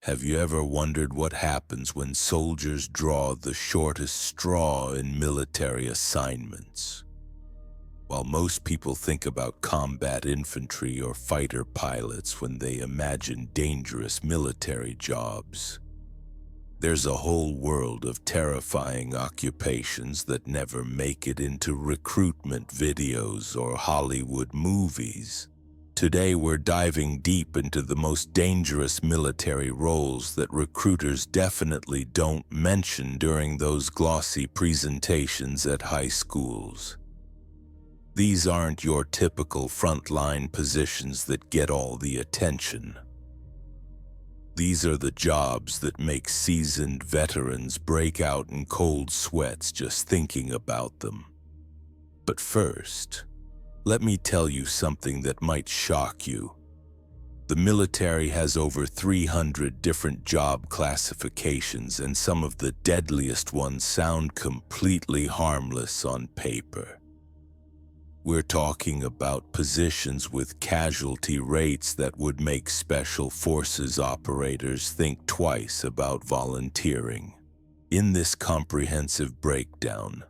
Have you ever wondered what happens when soldiers draw the shortest straw in military assignments? While most people think about combat infantry or fighter pilots when they imagine dangerous military jobs, there's a whole world of terrifying occupations that never make it into recruitment videos or Hollywood movies. Today we're diving deep into the most dangerous military roles that recruiters definitely don't mention during those glossy presentations at high schools. These aren't your typical frontline positions that get all the attention. These are the jobs that make seasoned veterans break out in cold sweats just thinking about them. But first, let me tell you something that might shock you. The military has over 300 different job classifications, and some of the deadliest ones sound completely harmless on paper. We're talking about positions with casualty rates that would make special forces operators think twice about volunteering. In this comprehensive breakdown,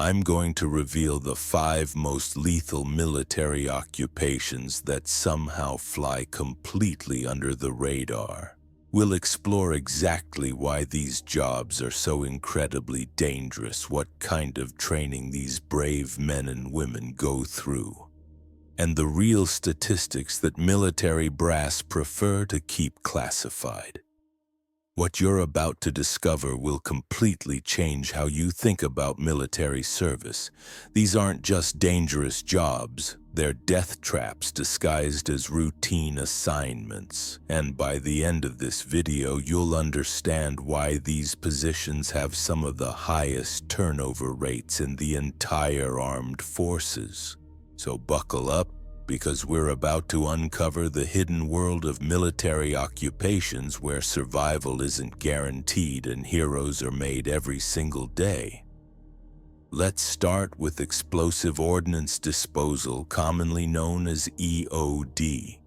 I'm going to reveal the 5 most lethal military occupations that somehow fly completely under the radar. We'll explore exactly why these jobs are so incredibly dangerous, what kind of training these brave men and women go through, and the real statistics that military brass prefer to keep classified. What you're about to discover will completely change how you think about military service. These aren't just dangerous jobs, they're death traps disguised as routine assignments. And by the end of this video, you'll understand why these positions have some of the highest turnover rates in the entire armed forces. So buckle up, because we're about to uncover the hidden world of military occupations where survival isn't guaranteed and heroes are made every single day. Let's start with explosive ordnance disposal, commonly known as EOD.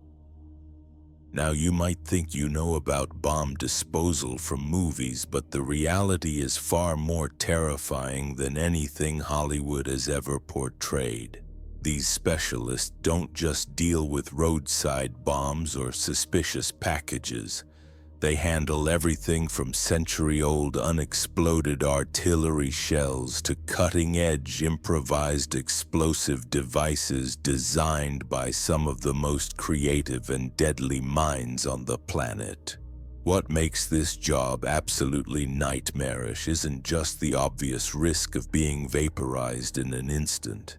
Now, you might think you know about bomb disposal from movies, but the reality is far more terrifying than anything Hollywood has ever portrayed. These specialists don't just deal with roadside bombs or suspicious packages. They handle everything from century-old unexploded artillery shells to cutting-edge improvised explosive devices designed by some of the most creative and deadly minds on the planet. What makes this job absolutely nightmarish isn't just the obvious risk of being vaporized in an instant.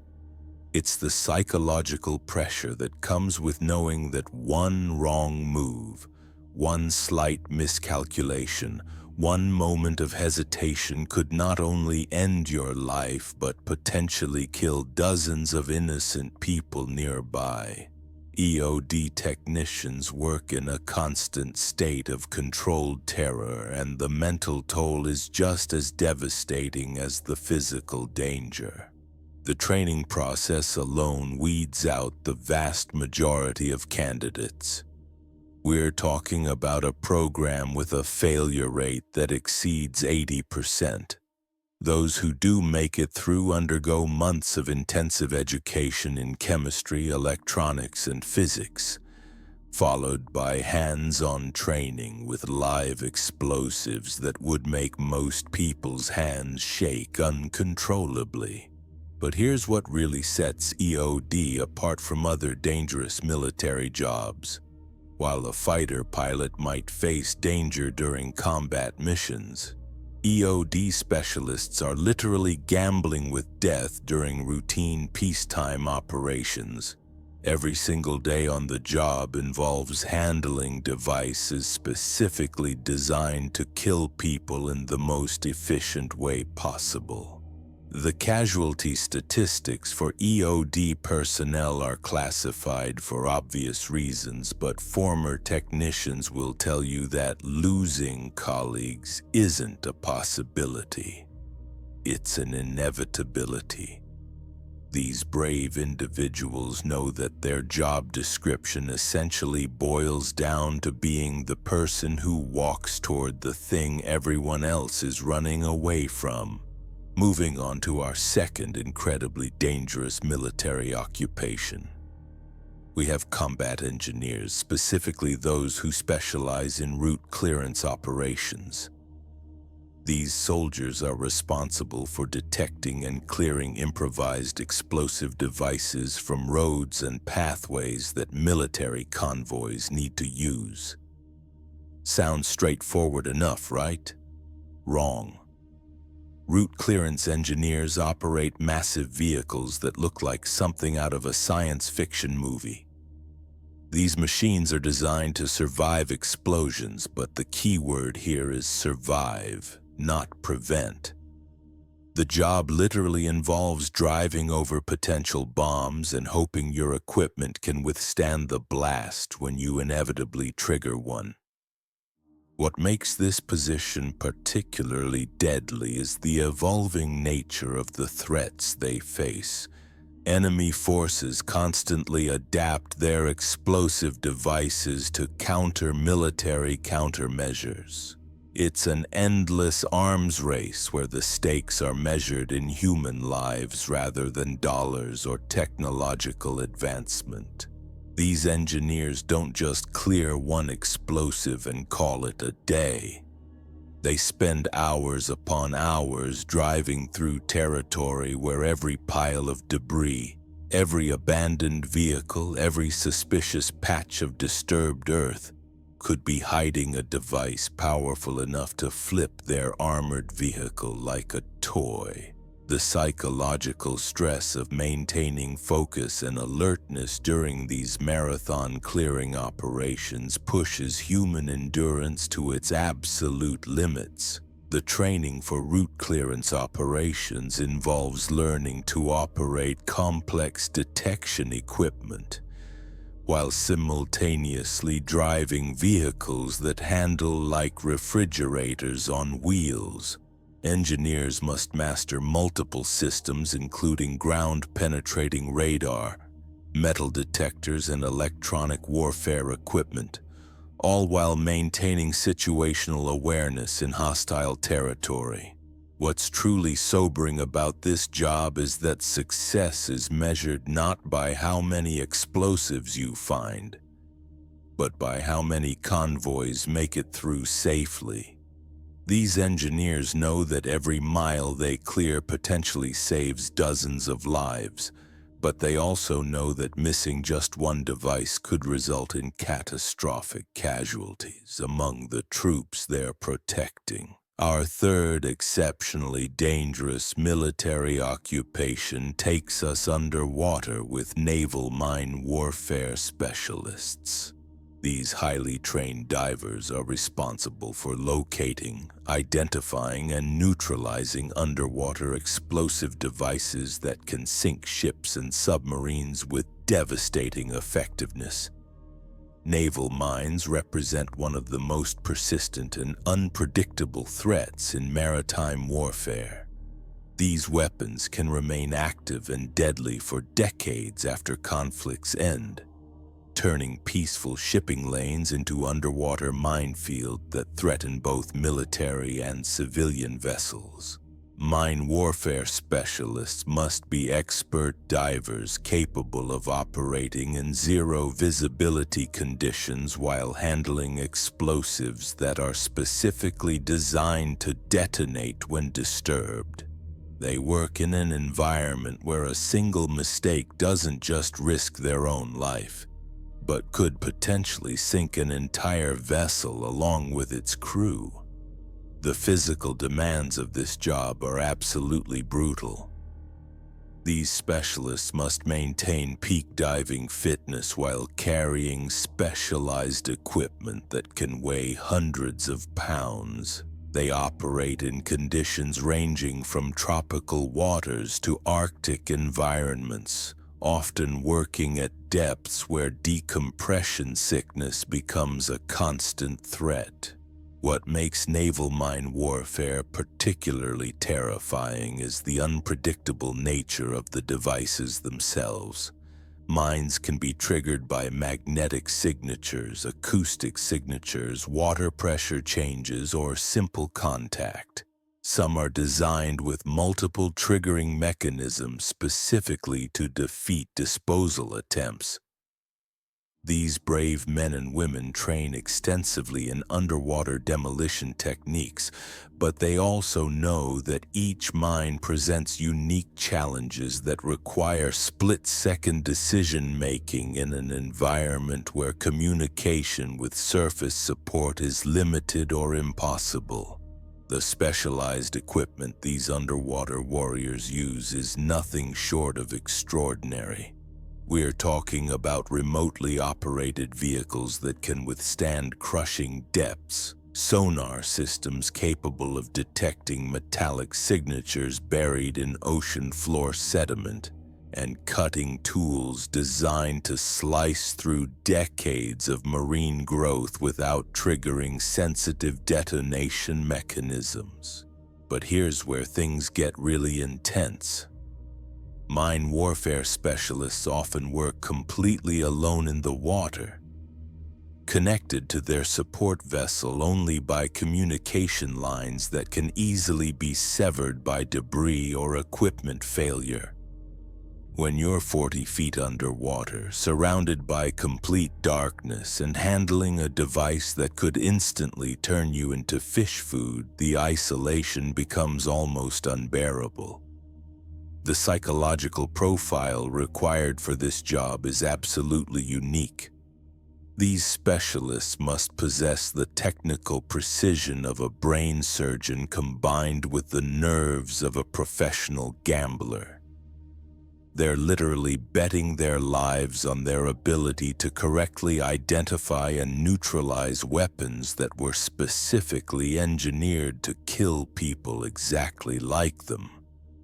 It's the psychological pressure that comes with knowing that one wrong move, one slight miscalculation, one moment of hesitation could not only end your life but potentially kill dozens of innocent people nearby. EOD technicians work in a constant state of controlled terror, and the mental toll is just as devastating as the physical danger. The training process alone weeds out the vast majority of candidates. We're talking about a program with a failure rate that exceeds 80%. Those who do make it through undergo months of intensive education in chemistry, electronics, and physics, followed by hands-on training with live explosives that would make most people's hands shake uncontrollably. But here's what really sets EOD apart from other dangerous military jobs. While a fighter pilot might face danger during combat missions, EOD specialists are literally gambling with death during routine peacetime operations. Every single day on the job involves handling devices specifically designed to kill people in the most efficient way possible. The casualty statistics for EOD personnel are classified for obvious reasons, but former technicians will tell you that losing colleagues isn't a possibility. It's an inevitability. These brave individuals know that their job description essentially boils down to being the person who walks toward the thing everyone else is running away from. Moving on to our second incredibly dangerous military occupation. We have combat engineers, specifically those who specialize in route clearance operations. These soldiers are responsible for detecting and clearing improvised explosive devices from roads and pathways that military convoys need to use. Sounds straightforward enough, right? Wrong. Route clearance engineers operate massive vehicles that look like something out of a science fiction movie. These machines are designed to survive explosions, but the key word here is survive, not prevent. The job literally involves driving over potential bombs and hoping your equipment can withstand the blast when you inevitably trigger one. What makes this position particularly deadly is the evolving nature of the threats they face. Enemy forces constantly adapt their explosive devices to counter military countermeasures. It's an endless arms race where the stakes are measured in human lives rather than dollars or technological advancement. These engineers don't just clear one explosive and call it a day. They spend hours upon hours driving through territory where every pile of debris, every abandoned vehicle, every suspicious patch of disturbed earth could be hiding a device powerful enough to flip their armored vehicle like a toy. The psychological stress of maintaining focus and alertness during these marathon clearing operations pushes human endurance to its absolute limits. The training for route clearance operations involves learning to operate complex detection equipment, while simultaneously driving vehicles that handle like refrigerators on wheels. Engineers must master multiple systems including ground-penetrating radar, metal detectors, and electronic warfare equipment, all while maintaining situational awareness in hostile territory. What's truly sobering about this job is that success is measured not by how many explosives you find, but by how many convoys make it through safely. These engineers know that every mile they clear potentially saves dozens of lives, but they also know that missing just one device could result in catastrophic casualties among the troops they're protecting. Our third exceptionally dangerous military occupation takes us underwater with naval mine warfare specialists. These highly trained divers are responsible for locating, identifying, and neutralizing underwater explosive devices that can sink ships and submarines with devastating effectiveness. Naval mines represent one of the most persistent and unpredictable threats in maritime warfare. These weapons can remain active and deadly for decades after conflicts end, turning peaceful shipping lanes into underwater minefields that threaten both military and civilian vessels. Mine warfare specialists must be expert divers capable of operating in zero visibility conditions while handling explosives that are specifically designed to detonate when disturbed. They work in an environment where a single mistake doesn't just risk their own life, but could potentially sink an entire vessel along with its crew. The physical demands of this job are absolutely brutal. These specialists must maintain peak diving fitness while carrying specialized equipment that can weigh hundreds of pounds. They operate in conditions ranging from tropical waters to Arctic environments, often working at depths where decompression sickness becomes a constant threat. What makes naval mine warfare particularly terrifying is the unpredictable nature of the devices themselves. Mines can be triggered by magnetic signatures, acoustic signatures, water pressure changes, or simple contact. Some are designed with multiple triggering mechanisms specifically to defeat disposal attempts. These brave men and women train extensively in underwater demolition techniques, but they also know that each mine presents unique challenges that require split-second decision-making in an environment where communication with surface support is limited or impossible. The specialized equipment these underwater warriors use is nothing short of extraordinary. We're talking about remotely operated vehicles that can withstand crushing depths, sonar systems capable of detecting metallic signatures buried in ocean floor sediment, and cutting tools designed to slice through decades of marine growth without triggering sensitive detonation mechanisms. But here's where things get really intense. Mine warfare specialists often work completely alone in the water, connected to their support vessel only by communication lines that can easily be severed by debris or equipment failure. When you're 40 feet underwater, surrounded by complete darkness and handling a device that could instantly turn you into fish food, the isolation becomes almost unbearable. The psychological profile required for this job is absolutely unique. These specialists must possess the technical precision of a brain surgeon combined with the nerves of a professional gambler. They're literally betting their lives on their ability to correctly identify and neutralize weapons that were specifically engineered to kill people exactly like them.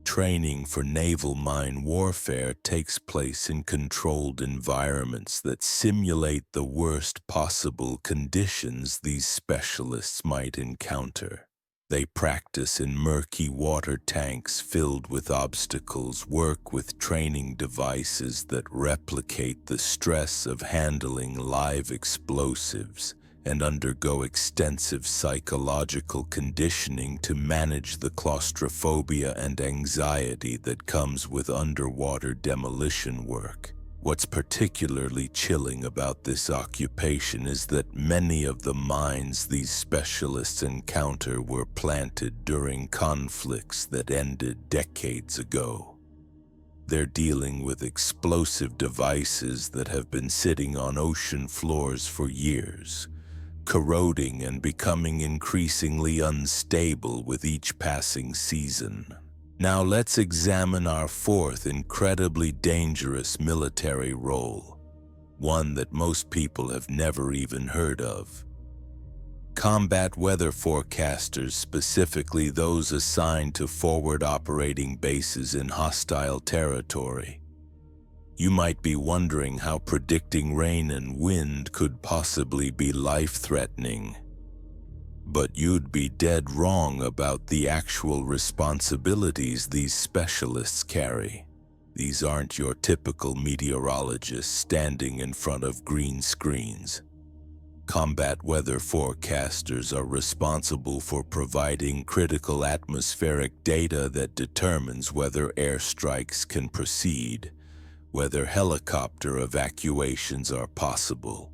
Training for naval mine warfare takes place in controlled environments that simulate the worst possible conditions these specialists might encounter. They practice in murky water tanks filled with obstacles, work with training devices that replicate the stress of handling live explosives, and undergo extensive psychological conditioning to manage the claustrophobia and anxiety that comes with underwater demolition work. What's particularly chilling about this occupation is that many of the mines these specialists encounter were planted during conflicts that ended decades ago. They're dealing with explosive devices that have been sitting on ocean floors for years, corroding and becoming increasingly unstable with each passing season. Now let's examine our fourth incredibly dangerous military role, one that most people have never even heard of. Combat weather forecasters, specifically those assigned to forward operating bases in hostile territory. You might be wondering how predicting rain and wind could possibly be life-threatening. But you'd be dead wrong about the actual responsibilities these specialists carry. These aren't your typical meteorologists standing in front of green screens. Combat weather forecasters are responsible for providing critical atmospheric data that determines whether airstrikes can proceed, whether helicopter evacuations are possible,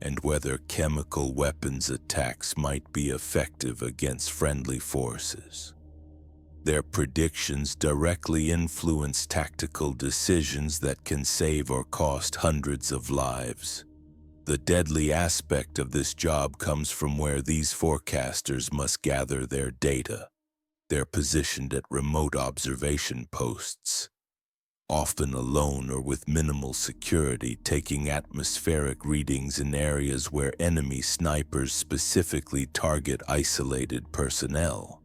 and whether chemical weapons attacks might be effective against friendly forces. Their predictions directly influence tactical decisions that can save or cost hundreds of lives. The deadly aspect of this job comes from where these forecasters must gather their data. They're positioned at remote observation posts, often alone or with minimal security, taking atmospheric readings in areas where enemy snipers specifically target isolated personnel.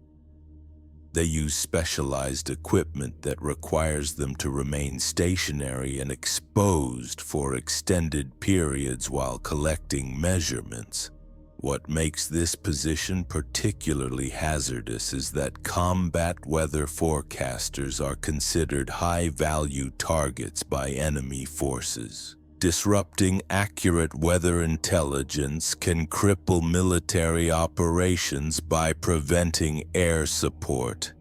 They use specialized equipment that requires them to remain stationary and exposed for extended periods while collecting measurements. What makes this position particularly hazardous is that combat weather forecasters are considered high-value targets by enemy forces. Disrupting accurate weather intelligence can cripple military operations by preventing air support,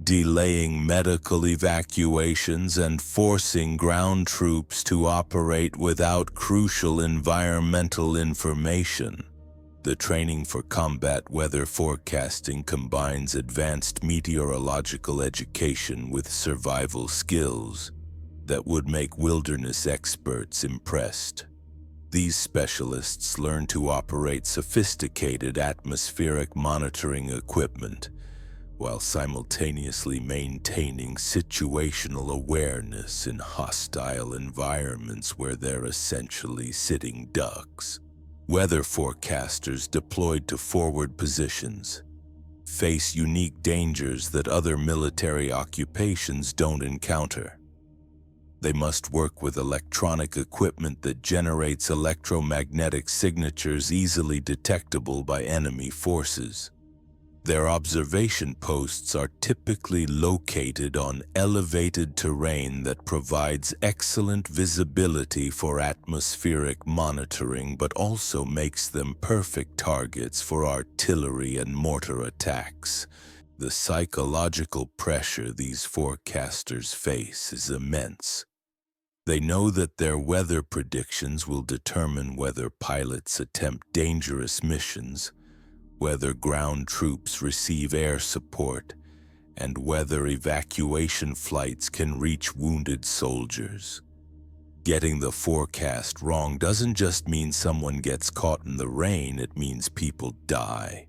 delaying medical evacuations, and forcing ground troops to operate without crucial environmental information. The training for combat weather forecasting combines advanced meteorological education with survival skills that would make wilderness experts impressed. These specialists learn to operate sophisticated atmospheric monitoring equipment while simultaneously maintaining situational awareness in hostile environments where they're essentially sitting ducks. Weather forecasters deployed to forward positions face unique dangers that other military occupations don't encounter. They must work with electronic equipment that generates electromagnetic signatures easily detectable by enemy forces. Their observation posts are typically located on elevated terrain that provides excellent visibility for atmospheric monitoring, but also makes them perfect targets for artillery and mortar attacks. The psychological pressure these forecasters face is immense. They know that their weather predictions will determine whether pilots attempt dangerous missions, whether ground troops receive air support, and whether evacuation flights can reach wounded soldiers. Getting the forecast wrong doesn't just mean someone gets caught in the rain, it means people die.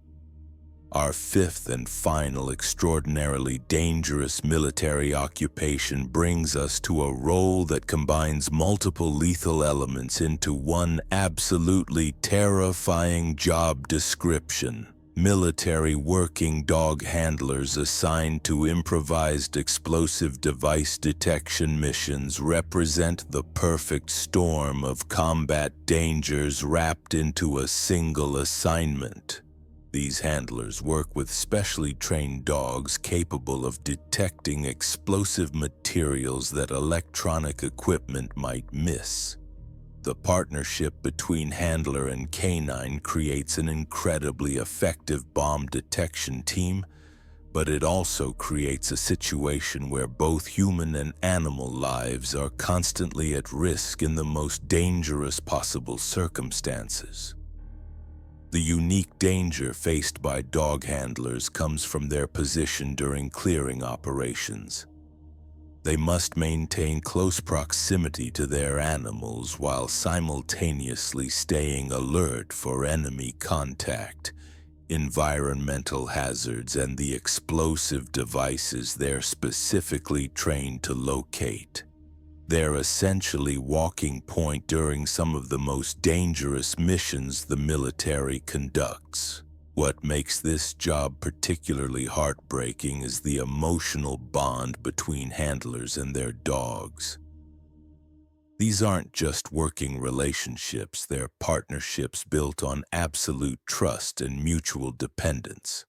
Our fifth and final extraordinarily dangerous military occupation brings us to a role that combines multiple lethal elements into one absolutely terrifying job description. Military working dog handlers assigned to improvised explosive device detection missions represent the perfect storm of combat dangers wrapped into a single assignment. These handlers work with specially trained dogs capable of detecting explosive materials that electronic equipment might miss. The partnership between handler and canine creates an incredibly effective bomb detection team, but it also creates a situation where both human and animal lives are constantly at risk in the most dangerous possible circumstances. The unique danger faced by dog handlers comes from their position during clearing operations. They must maintain close proximity to their animals while simultaneously staying alert for enemy contact, environmental hazards, and the explosive devices they're specifically trained to locate. They're essentially walking point during some of the most dangerous missions the military conducts. What makes this job particularly heartbreaking is the emotional bond between handlers and their dogs. These aren't just working relationships, they're partnerships built on absolute trust and mutual dependence.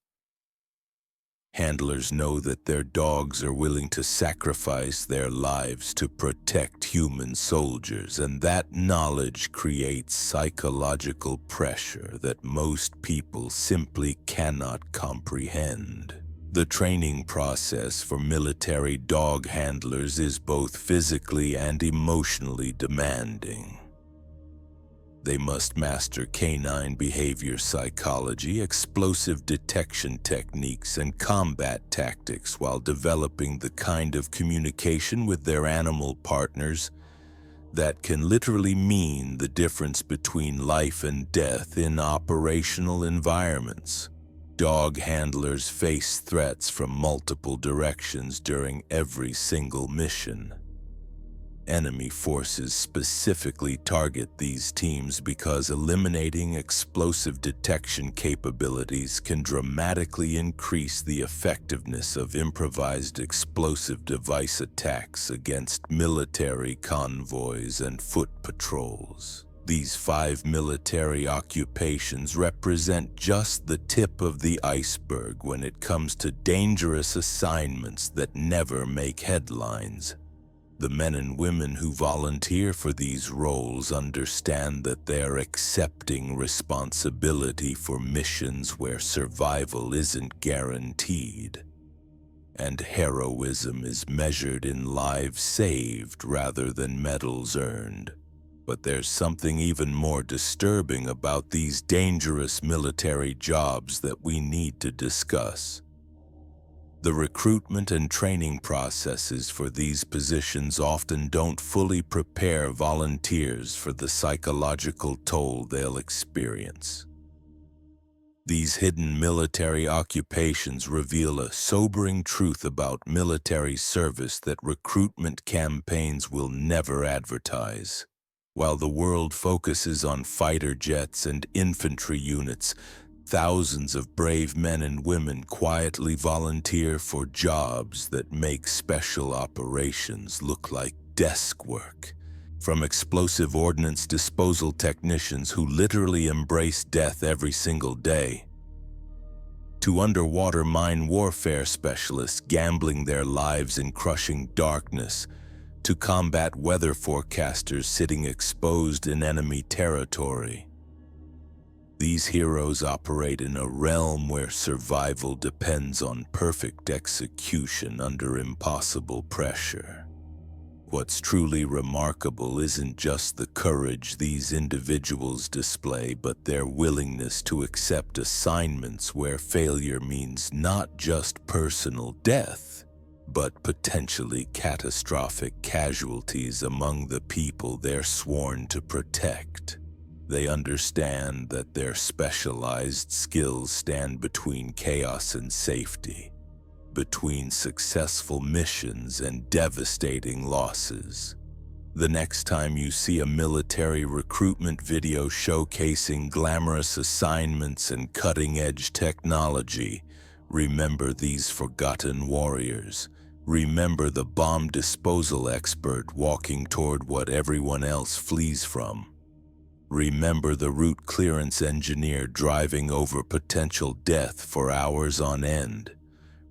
Handlers know that their dogs are willing to sacrifice their lives to protect human soldiers, and that knowledge creates psychological pressure that most people simply cannot comprehend. The training process for military dog handlers is both physically and emotionally demanding. They must master canine behavior psychology, explosive detection techniques, and combat tactics while developing the kind of communication with their animal partners that can literally mean the difference between life and death in operational environments. Dog handlers face threats from multiple directions during every single mission. Enemy forces specifically target these teams because eliminating explosive detection capabilities can dramatically increase the effectiveness of improvised explosive device attacks against military convoys and foot patrols. These 5 military occupations represent just the tip of the iceberg when it comes to dangerous assignments that never make headlines. The men and women who volunteer for these roles understand that they're accepting responsibility for missions where survival isn't guaranteed. And heroism is measured in lives saved rather than medals earned. But there's something even more disturbing about these dangerous military jobs that we need to discuss. The recruitment and training processes for these positions often don't fully prepare volunteers for the psychological toll they'll experience. These hidden military occupations reveal a sobering truth about military service that recruitment campaigns will never advertise. While the world focuses on fighter jets and infantry units, thousands of brave men and women quietly volunteer for jobs that make special operations look like desk work. From explosive ordnance disposal technicians who literally embrace death every single day, to underwater mine warfare specialists gambling their lives in crushing darkness, to combat weather forecasters sitting exposed in enemy territory. These heroes operate in a realm where survival depends on perfect execution under impossible pressure. What's truly remarkable isn't just the courage these individuals display, but their willingness to accept assignments where failure means not just personal death, but potentially catastrophic casualties among the people they're sworn to protect. They understand that their specialized skills stand between chaos and safety, between successful missions and devastating losses. The next time you see a military recruitment video showcasing glamorous assignments and cutting-edge technology, remember these forgotten warriors. Remember the bomb disposal expert walking toward what everyone else flees from. Remember the route clearance engineer driving over potential death for hours on end.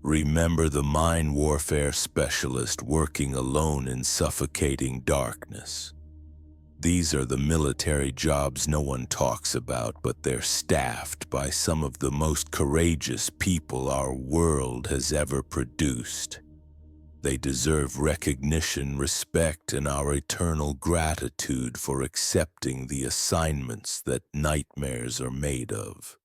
Remember the mine warfare specialist working alone in suffocating darkness. These are the military jobs no one talks about, but they're staffed by some of the most courageous people our world has ever produced. They deserve recognition, respect, and our eternal gratitude for accepting the assignments that nightmares are made of.